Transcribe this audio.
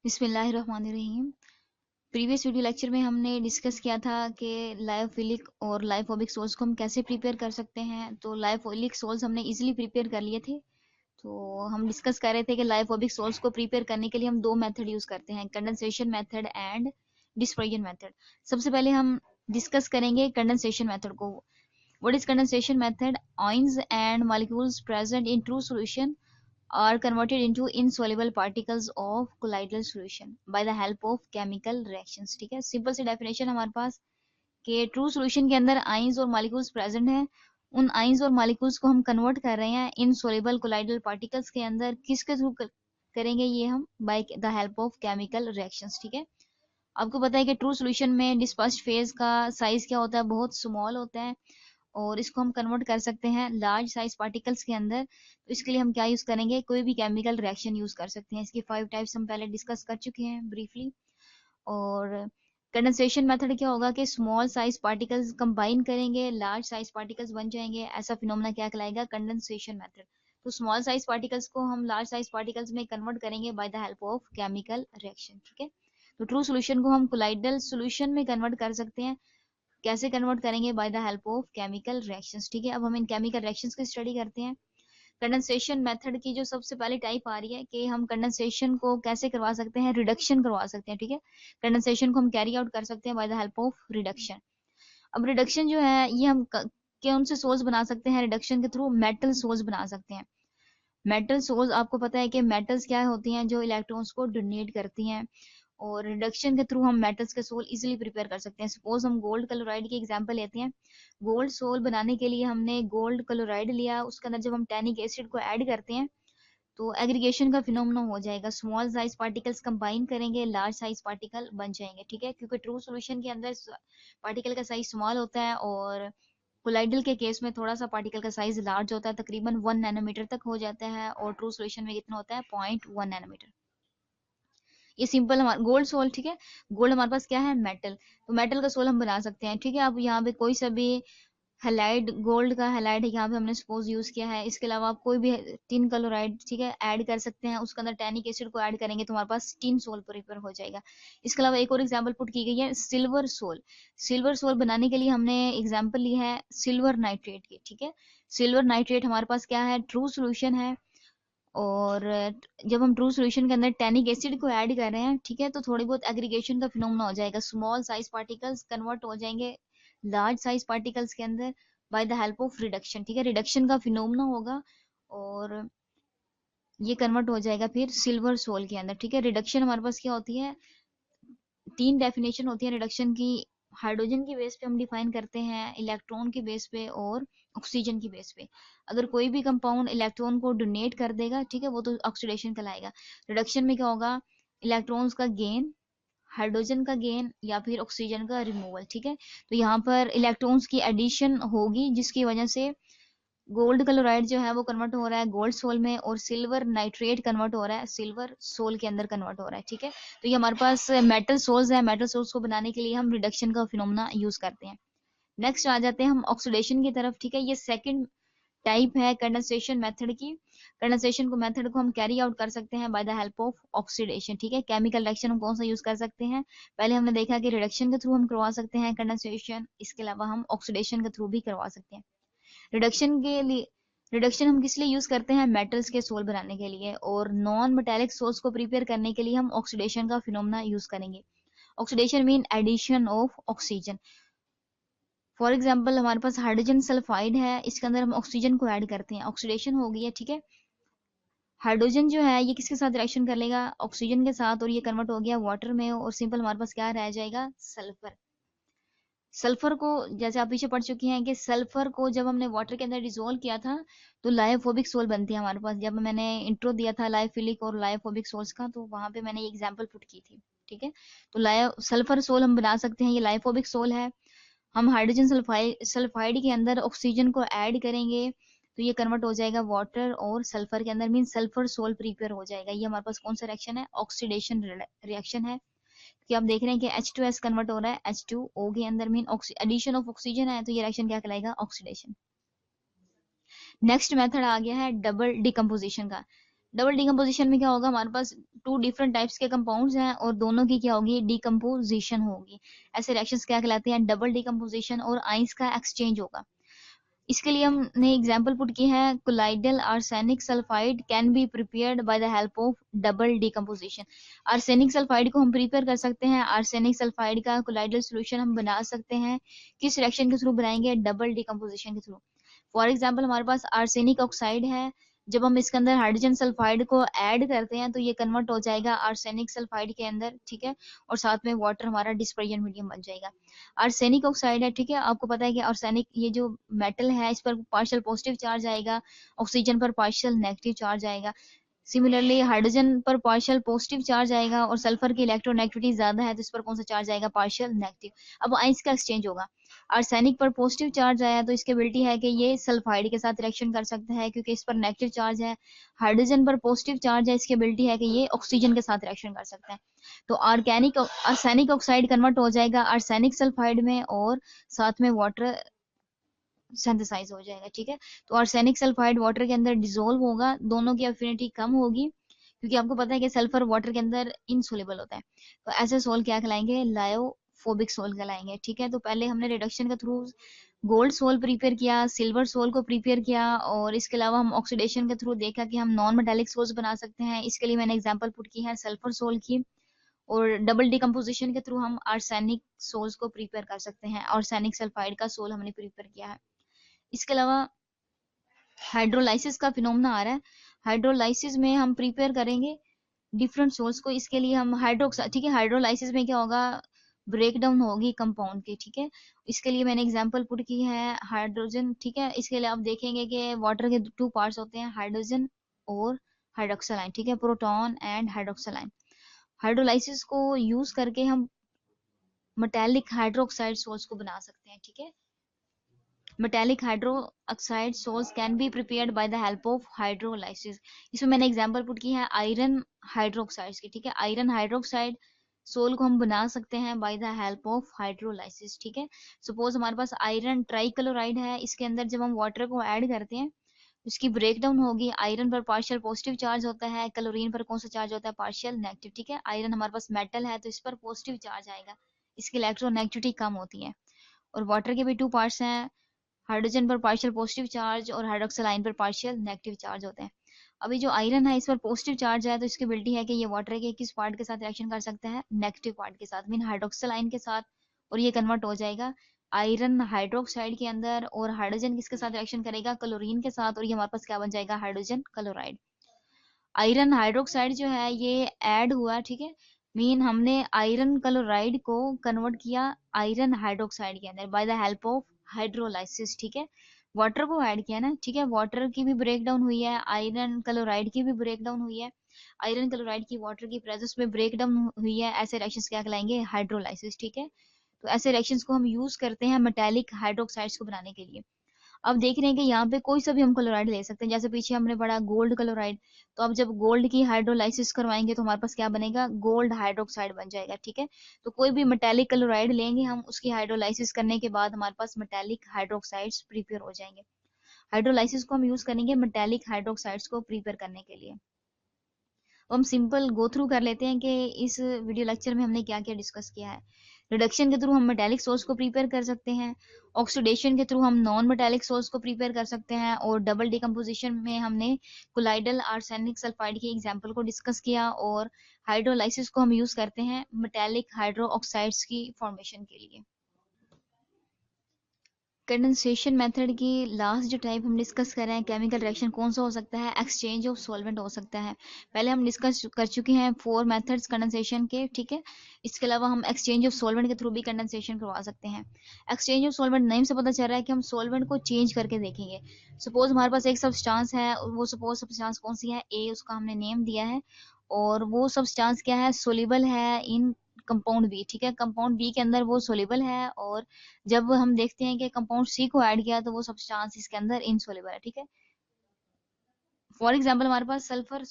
बिस्मिल्लाहिर्रहमानिर्रहीम। Previous video lecture में हमने डिस्कस किया था कि लाइफोलिक और लाइफोबिक सोल्स को हम कैसे प्रिपेयर कर सकते हैं। तो लाइफोलिक सोल्स हमने इजीली प्रिपेयर कर लिए थे। तो हम डिस्कस कर रहे थे कि लाइफोबिक सोल्स को प्रिपेयर करने के लिए हम दो मेथड यूज करते हैं, condensation method and dispersion method. सबसे पहले हम डिस्कस करेंगे कंडेंसेशन मेथड को। What is condensation method? Ions and molecules present in true solution are converted into insoluble particles of colloidal solution by the help of chemical reactions। ठीक है, simple सी definition हमारे पास कि true solution के अंदर ions और molecules present हैं। उन ions और मॉलिक्यूल्स को हम कन्वर्ट कर रहे हैं इनसोल्युबल कोलाइडल पार्टिकल्स के अंदर। किसके थ्रू करेंगे ये? हम bye the help of chemical reactions. ठीक है, आपको पता है कि ट्रू सॉल्यूशन में डिस्पर्स्ड फेज का साइज क्या होता है? बहुत स्मॉल होता है, और इसको हम कन्वर्ट कर सकते हैं लार्ज साइज पार्टिकल्स के अंदर। तो इसके लिए हम क्या यूज करेंगे? कोई भी केमिकल रिएक्शन यूज कर सकते हैं। इसकी 5 टाइप्स हम पहले डिस्कस कर चुके हैं ब्रीफली। और कंडेंसेशन मेथड क्या होगा कि स्मॉल साइज पार्टिकल्स कंबाइन करेंगे, लार्ज साइज पार्टिकल्स बन जाएंगे। ऐसा फिनोमेना क्या कहलाएगा? Condensation method. तो स्मॉल साइज पार्टिकल्स को हम लार्ज साइज पार्टिकल्स में कन्वर्ट करेंगे bye the help of chemical reaction. ठीक है, तो ट्रू सॉल्यूशन को हम कोलाइडल सॉल्यूशन में कन्वर्ट कर सकते हैं। कैसे कन्वर्ट करेंगे? Bye the help of chemical reactions. ठीक है, अब हम इन केमिकल रिएक्शंस की स्टडी करते हैं। कंडेंसेशन मेथड की जो सबसे पहली टाइप आ रही है कि हम कंडेंसेशन को कैसे करवा सकते हैं? रिडक्शन करवा सकते हैं। ठीक है, कंडेंसेशन को हम कैरी आउट कर सकते हैं bye the help of reduction. अब रिडक्शन जो है ये हम कौन से सोल्स बना सकते हैं? रिडक्शन के थ्रू मेटल सोल्स बना सकते हैं। मेटल सोल्स, आपको पता है कि मेटल्स क्या होती हैं? जो इलेक्ट्रॉन्स को डोनेट करती हैं। और रिडक्शन के थ्रू हम मेटल्स के सोल इजीली प्रिपेयर कर सकते हैं। सपोज हम गोल्ड क्लोराइड की एग्जांपल लेते हैं। गोल्ड सोल बनाने के लिए हमने गोल्ड क्लोराइड लिया, उसके अंदर जब हम टैनिक एसिड को ऐड करते हैं तो एग्रीगेशन का फिनोमेना हो जाएगा। स्मॉल साइज पार्टिकल्स कंबाइन करेंगे, लार्ज साइज पार्टिकल बन जाएंगे। ठीक है, क्योंकि ट्रू सॉल्यूशन के अंदर पार्टिकल का साइज स्मॉल होता है, और कोलाइडल के केस में थोड़ा सा पार्टिकल का साइज लार्ज होता है, तकरीबन 1 नैनोमीटर तक हो जाता है। और ट्रू सॉल्यूशन में कितना होता है? 0.1 नैनोमीटर। ये सिंपल हमारा गोल्ड सोल। ठीक है, गोल्ड हमारे पास क्या है? मेटल। तो मेटल का सोल हम बना सकते हैं। ठीक है, अब यहाँ पे कोई सा भी हेलाइड, गोल्ड का हेलाइड है यहाँ पे हमने सपोज यूज किया है। इसके अलावा आप कोई भी टिन क्लोराइड, ठीक है, ऐड कर सकते हैं। उसके अंदर टैनिक एसिड को ऐड करेंगे तो हमारे पास टिन सोल प्रिपेयर हो जाएगा। इसके अलावा एक और एग्जांपल पुट की गई है, सिल्वर सोल। सिल्वर सोल बनाने के लिए हमने एग्जांपल ली है सिल्वर नाइट्रेट की। ठीक है, सिल्वर नाइट्रेट हमारे पास क्या है? ट्रू सोल्यूशन है। और जब हम ट्रू सॉल्यूशन के अंदर टैनिक एसिड को ऐड कर रहे हैं, ठीक है, तो थोड़ी बहुत एग्रीगेशन का फिनोमेना हो जाएगा। स्मॉल साइज पार्टिकल्स कन्वर्ट हो जाएंगे लार्ज साइज पार्टिकल्स के अंदर bye the help of reduction. ठीक है, रिडक्शन का फिनोमेना होगा और ये कन्वर्ट हो जाएगा फिर सिल्वर सोल के अंदर। ठीक है, रिडक्शन हमारे पास क्या होती है? 3 डेफिनेशन होती है रिडक्शन की। हाइड्रोजन की बेस पे हम डिफाइन करते हैं, इलेक्ट्रॉन की बेस पे और ऑक्सीजन की बेस पे। अगर कोई भी कंपाउंड इलेक्ट्रॉन को डोनेट कर देगा, ठीक है, वो तो ऑक्सीडेशन कहलाएगा। रिडक्शन में क्या होगा? इलेक्ट्रॉन्स का गेन, हाइड्रोजन का गेन या फिर ऑक्सीजन का रिमूवल। ठीक है, तो यहाँ पर इलेक्ट्रॉन्स की एडिशन होगी जिसकी वजह से गोल्ड क्लोराइड जो है वो कन्वर्ट हो रहा है गोल्ड सोल में, और सिल्वर नाइट्रेट कन्वर्ट हो रहा है सिल्वर सोल के अंदर कन्वर्ट हो रहा है। ठीक है, तो ये हमारे पास मेटल सोल्स है। मेटल सोल्स को बनाने के लिए हम रिडक्शन का फिनोमेना यूज करते हैं। नेक्स्ट आ जाते हैं हम ऑक्सीडेशन की तरफ। ठीक है, ये सेकंड टाइप है कंडेंसेशन मेथड की। कंडेंसेशन को मेथड को हम कैरी आउट कर सकते हैं bye the help of oxidation. ठीक है, केमिकल रिएक्शन हम कौन सा यूज कर सकते हैं? पहले हमने देखा कि रिडक्शन के थ्रू हम करवा सकते हैं कंडेंसेशन, इसके अलावा हम ऑक्सीडेशन के थ्रू भी करवा सकते हैं। रिडक्शन के लिए, रिडक्शन हम किस लिए यूज करते हैं? मेटल्स के सोल बनाने के लिए। और नॉन मेटेलिक सोल्स को प्रिपेयर करने के लिए हम ऑक्सीडेशन का फिनोमेना यूज करेंगे। Oxidation mean addition of oxygen. For example हमारे पास हाइड्रोजन सल्फाइड है, इसके अंदर हम ऑक्सीजन को ऐड करते हैं, ऑक्सीडेशन हो गई है। ठीक है, हाइड्रोजन जो है ये किसके साथ रिएक्शन कर लेगा? ऑक्सीजन के साथ, और ये कन्वर्ट हो गया वाटर में, और सिंपल हमारे पास क्या रह जाएगा? सल्फर। सल्फर को, जैसे आप पीछे पढ़ चुकी हैं कि सल्फर को जब हमने वाटर के अंदर डिजोल्व किया था तो लायोफोबिक सोल बनती है हमारे पास। जब मैंने इंट्रो दिया था लायोफिलिक और लायोफोबिक सोल्स का, तो वहां पे मैंने ये एग्जांपल पुट की थी। ठीक है, तो लायो सल्फर सोल हम बना सकते हैं, ये लायोफोबिक सोल है। हम हाइड्रोजन सल्फाइड के अंदर ऑक्सीजन को ऐड करेंगे तो ये कन्वर्ट हो जाएगा वाटर और सल्फर के अंदर, मीन सल्फर सोल प्रिपेयर हो जाएगा। ये हमारे पास कौन सा रिएक्शन है? ऑक्सीडेशन रिएक्शन है। कि आप देख रहे हैं कि H2S कन्वर्ट हो रहा है H2O के अंदर, मीन एडिशन ऑफ ऑक्सीजन है, तो ये रिएक्शन क्या कहलाएगा? ऑक्सीडेशन। नेक्स्ट मेथड आ गया है डबल डिकम्पोजिशन का। डबल डिकम्पोजिशन में क्या होगा? हमारे पास टू डिफरेंट टाइप्स के कंपाउंड्स हैं और दोनों की क्या होगी, डिकम्पोजिशन होगी। ऐसे रिएक्शंस क्या कहलाते हैं, डबल डिकम्पोजिशन और आइंस का एक्सचेंज होगा। इसके लिए हमने एग्जाम्पल पुट की है, colloidal arsenic sulphide can be prepared by the help of double decomposition. Arsenic sulphide को हम प्रिपेयर कर सकते हैं, आर्सेनिक सल्फाइड का कोलाइडल सोल्यूशन हम बना सकते हैं। किस रिएक्शन के थ्रू बनाएंगे, डबल डिकम्पोजिशन के थ्रू। फॉर एग्जाम्पल हमारे पास आर्सेनिक ऑक्साइड है, जब हम इसके अंदर हाइड्रोजन सल्फाइड को ऐड करते हैं तो ये कन्वर्ट हो जाएगा आर्सेनिक सल्फाइड के अंदर, ठीक है, और साथ में वाटर हमारा डिस्पर्जन मीडियम बन जाएगा। आर्सेनिक ऑक्साइड है, ठीक है, आपको पता है कि आर्सेनिक ये जो मेटल है इस पर पार्शियल पॉजिटिव चार्ज आएगा, ऑक्सीजन पर पार्शियल नेगेटिव चार्ज आएगा। सिमिलरली हाइड्रोजन पर पार्शियल पॉजिटिव चार्ज आएगा और सल्फर की इलेक्ट्रोनेगेटिविटी ज्यादा है तो इस पर कौन सा चार्ज आएगा, पार्शियल नेगेटिव। अब आइंस का एक्सचेंज होगा, आर्सेनिक पर पॉजिटिव चार्ज आया तो इसकी एबिलिटी है कि ये सल्फाइड के साथ रिएक्शन कर सकता है क्योंकि इस पर नेगेटिव चार्ज है। हाइड्रोजन पर पॉजिटिव चार्ज है, इसकी एबिलिटी है कि ये ऑक्सीजन के साथ रिएक्शन कर सकता है। तो आर्सेनिक ऑक्साइड कन्वर्ट हो जाएगा आर्सेनिक सल्फाइड में और साथ में वाटर सिंथेसाइज हो जाएगा, ठीक है। तो आर्सेनिक सल्फाइड वाटर के अंदर डिसोल्व होगा, दोनों की एफिनिटी कम होगी क्योंकि आपको पता है कि सल्फर वाटर के अंदर इनसोल्युबल होता है। तो ऐसे सोल क्या कहलाएंगे, लायोफोबिक सोल कहलाएंगे, ठीक है। तो पहले हमने रिडक्शन के थ्रू गोल्ड सोल प्रिपेयर किया, सिल्वर सोल को प्रिपेयर किया और इसके अलावा हम ऑक्सीडेशन के थ्रू देखा कि हम नॉन मेटालिक सोल्स बना सकते हैं। इसके लिए मैंने एग्जांपल पुट की है सल्फर सोल की, और डबल डिकम्पोजिशन के थ्रू हम आर्सेनिक सोल्स को प्रिपेयर कर सकते हैं। आर्सेनिक सल्फाइड का सोल हमने प्रिपेयर किया है। इसके अलावा हाइड्रोलाइसिस का फिनोमेना आ रहा है, हाइड्रोलाइसिस में हम प्रिपेयर करेंगे डिफरेंट सोल्स को। इसके लिए हम हाइड्रोक्साइड, ठीक है, हाइड्रोलाइसिस में क्या होगा, ब्रेक डाउन होगी कंपाउंड की, ठीक है। इसके लिए मैंने एग्जांपल पुट की है हाइड्रोजन, ठीक है। इसके लिए आप देखेंगे कि वाटर के टू पार्ट्स होते हैं, हाइड्रोजन और हाइड्रोक्साइड आयन, ठीक है, proton and hydroxide ion. Hydrolysis को यूज करके हम मेटालिक हाइड्रोक्साइड सोल्स को बना सकते हैं, ठीक है। Metallic hydroxide sols can be prepared by the help of hydrolysis. इसमें मैंने एग्जांपल पुट की है आयरन हाइड्रोक्साइड्स की, ठीक है। आयरन हाइड्रोक्साइड सोल को हम बना सकते हैं bye the help of hydrolysis, ठीक है। सपोज हमारे पास आयरन ट्राइक्लोराइड है, इसके अंदर जब हम वाटर को ऐड करते हैं उसकी ब्रेक डाउन होगी, आयरन पर पार्शियल पॉजिटिव चार्ज होता है, क्लोरीन पर कौन सा चार्ज होता है, पार्शियल नेगेटिव, ठीक है। आयरन हमारे पास मेटल है तो इस पर पॉजिटिव चार्ज आएगा, इसकी इलेक्ट्रोनेगेटिविटी कम होती है। और वाटर के भी टू पार्ट्स हैं, हाइड्रोजन पर पार्शियल पॉजिटिव चार्ज और हाइड्रोक्साइड आयन पर पार्शियल नेगेटिव चार्ज होते हैं। अभी जो आयरन है इस पर पॉजिटिव चार्ज है तो इसकी एबिलिटी है कि ये वाटर के किस पार्ट के साथ रिएक्शन कर सकता है, नेगेटिव पार्ट के साथ, मीन हाइड्रोक्साइड आयन के साथ, और ये कन्वर्ट हो जाएगा आयरन हाइड्रोक्साइड के अंदर। और हाइड्रोजन किसके साथ रिएक्शन करेगा, क्लोरीन के साथ, और ये हमारे पास क्या बन जाएगा, हाइड्रोजन क्लोराइड। आयरन हाइड्रोक्साइड जो है ये ऐड हुआ, ठीक है, मीन हमने आयरन क्लोराइड को कन्वर्ट किया आयरन हाइड्रोक्साइड के अंदर bye the help of hydrolysis, ठीक है। वाटर को ऐड किया ना, ठीक है, वाटर की भी ब्रेक डाउन हुई है, आयरन क्लोराइड की भी ब्रेक डाउन हुई है, आयरन क्लोराइड की वाटर की प्रेजेंस में ब्रेक डाउन हुई है। ऐसे रिएक्शंस क्या कहलाएंगे, हाइड्रोलाइसिस, ठीक है। तो ऐसे रिएक्शंस को हम यूज करते हैं मेटालिक हाइड्रोक्साइड्स को बनाने के लिए। अब देख रहे हैं कि यहाँ पे कोई सा भी हम क्लोराइड ले सकते हैं, जैसे पीछे हमने पढ़ा गोल्ड क्लोराइड, तो अब जब गोल्ड की हाइड्रोलाइसिस करवाएंगे तो हमारे पास क्या बनेगा, गोल्ड हाइड्रोक्साइड बन जाएगा, ठीक है। तो कोई भी मेटालिक क्लोराइड लेंगे हम, उसकी हाइड्रोलाइसिस करने के बाद हमारे पास मेटालिक हाइड्रोक्साइड्स प्रिपेयर हो जाएंगे। हाइड्रोलाइसिस को हम यूज करेंगे मेटालिक हाइड्रोक्साइड्स को प्रिपेयर करने के लिए। हम सिंपल गो थ्रू कर लेते हैं कि इस वीडियो लेक्चर में हमने क्या क्या डिस्कस किया है। रिडक्शन के थ्रू हम मेटालिक सोर्स को प्रिपेयर कर सकते हैं, ऑक्सीडेशन के थ्रू हम नॉन मेटालिक सोर्स को प्रिपेयर कर सकते हैं, और डबल डिकम्पोजिशन में हमने कोलाइडल आर्सेनिक सल्फाइड की एग्जांपल को डिस्कस किया, और हाइड्रोलाइसिस को हम यूज करते हैं मेटालिक हाइड्रो ऑक्साइड्स की फॉर्मेशन के लिए। कंडेंसेशन मेथड की लास्ट जो टाइप हम डिस्कस कर रहे हैं, केमिकल रिएक्शन कौन सा हो सकता है, एक्सचेंज ऑफ सॉल्वेंट हो सकता है। पहले हम डिस्कस कर चुके हैं 4 मेथड्स कंडेंसेशन के, ठीक है। इसके अलावा हम एक्सचेंज ऑफ सॉल्वेंट के थ्रू भी कंडेंसेशन करवा सकते हैं। एक्सचेंज ऑफ सॉल्वेंट नेम से पता चल रहा है कि हम सॉल्वेंट को चेंज करके देखेंगे। सपोज हमारे पास एक सब्सटेंस है, वो सपोज सब्सटेंस कौन सी है, ए, उसका हमने नेम दिया है, और वो सब्सटेंस क्या है, सोल्यूबल है इन कंपाउंड बी, ठीक है। कंपाउंड बी के अंदर वो सोल्यूबल है, और जब हम देखते हैं कि कंपाउंड सी को ऐड किया तो वो सब्सटेंस इसके अंदर इनसोल्युबल है, ठीक है। फॉर एग्जांपल हमारे पास सल्फर